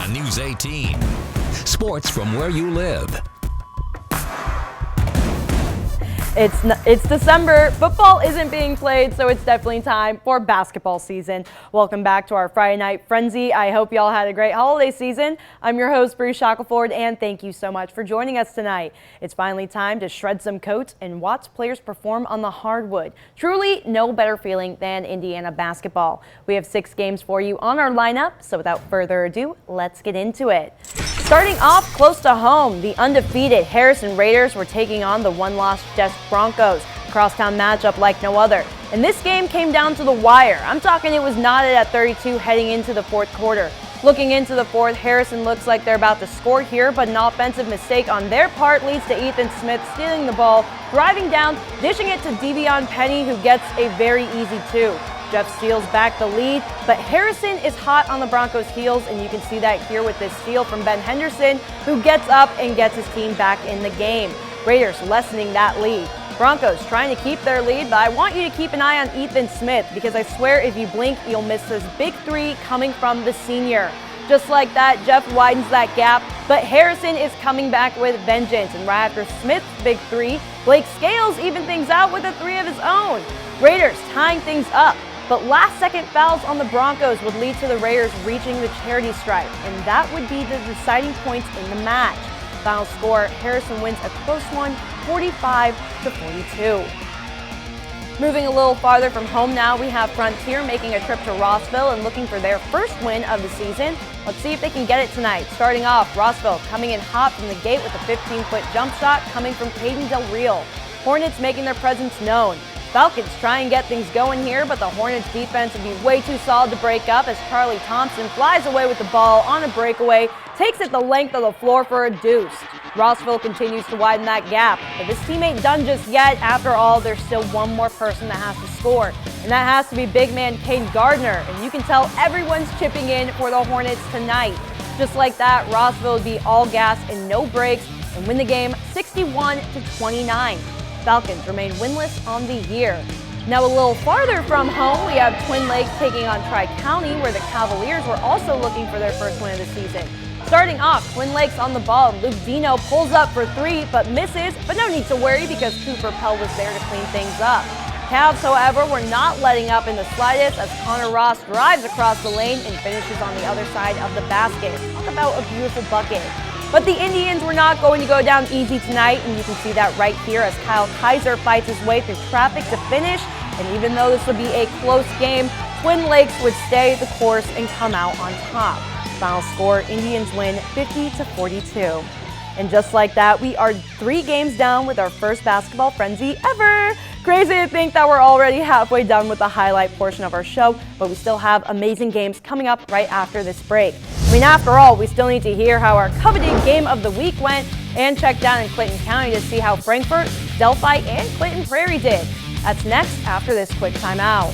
on News 18. Sports from where you live. It's December. Football isn't being played, so it's definitely time for basketball season. Welcome back to our Friday Night Frenzy. I hope y'all had a great holiday season. I'm your host, Bruce Shackelford, and thank you so much for joining us tonight. It's finally time to shred some coats and watch players perform on the hardwood. Truly no better feeling than Indiana basketball. We have 6 games for you on our lineup, so without further ado, let's get into it. Starting off close to home, the undefeated Harrison Raiders were taking on the one-loss Jess Broncos. Crosstown matchup like no other. And this game came down to the wire. I'm talking it was knotted at 32 heading into the fourth quarter. Looking into the fourth, Harrison looks like they're about to score here, but an offensive mistake on their part leads to Ethan Smith stealing the ball, driving down, dishing it to Devion Penny, who gets a very easy 2. Jeff steals back the lead, but Harrison is hot on the Broncos' heels, and you can see that here with this steal from Ben Henderson, who gets up and gets his team back in the game. Raiders lessening that lead. Broncos trying to keep their lead, but I want you to keep an eye on Ethan Smith, because I swear if you blink, you'll miss this big 3 coming from the senior. Just like that, Jeff widens that gap, but Harrison is coming back with vengeance, and right after Smith's big 3, Blake Scales even things out with a 3 of his own. Raiders tying things up. But last-second fouls on the Broncos would lead to the Raiders reaching the charity stripe, and that would be the deciding points in the match. Final score, Harrison wins a close one, 45-42. Moving a little farther from home now, we have Frontier making a trip to Rossville and looking for their first win of the season. Let's see if they can get it tonight. Starting off, Rossville coming in hot from the gate with a 15-foot jump shot coming from Caden Del Real. Hornets making their presence known. Falcons try and get things going here, but the Hornets defense would be way too solid to break up as Charlie Thompson flies away with the ball on a breakaway, takes it the length of the floor for a deuce. Rossville continues to widen that gap, but this team ain't done just yet. After all, there's still one more person that has to score, and that has to be big man Caden Gardner, and you can tell everyone's chipping in for the Hornets tonight. Just like that, Rossville would be all gas and no breaks and win the game 61-29. Falcons remain winless on the year. Now a little farther from home, we have Twin Lakes taking on Tri-County, where the Cavaliers were also looking for their first win of the season. Starting off, Twin Lakes on the ball, Luke Dino pulls up for 3 but misses, but no need to worry because Cooper Pell was there to clean things up. Cavs, however, were not letting up in the slightest as Connor Ross drives across the lane and finishes on the other side of the basket. Talk about a beautiful bucket. But the Indians were not going to go down easy tonight, and you can see that right here as Kyle Kaiser fights his way through traffic to finish. And even though this would be a close game, Twin Lakes would stay the course and come out on top. Final score, Indians win 50-42. And just like that, we are 3 games down with our first basketball frenzy ever. Crazy to think that we're already halfway done with the highlight portion of our show, but we still have amazing games coming up right after this break. I mean, after all, we still need to hear how our coveted game of the week went and check down in Clinton County to see how Frankfort, Delphi, and Clinton Prairie did. That's next after this quick timeout.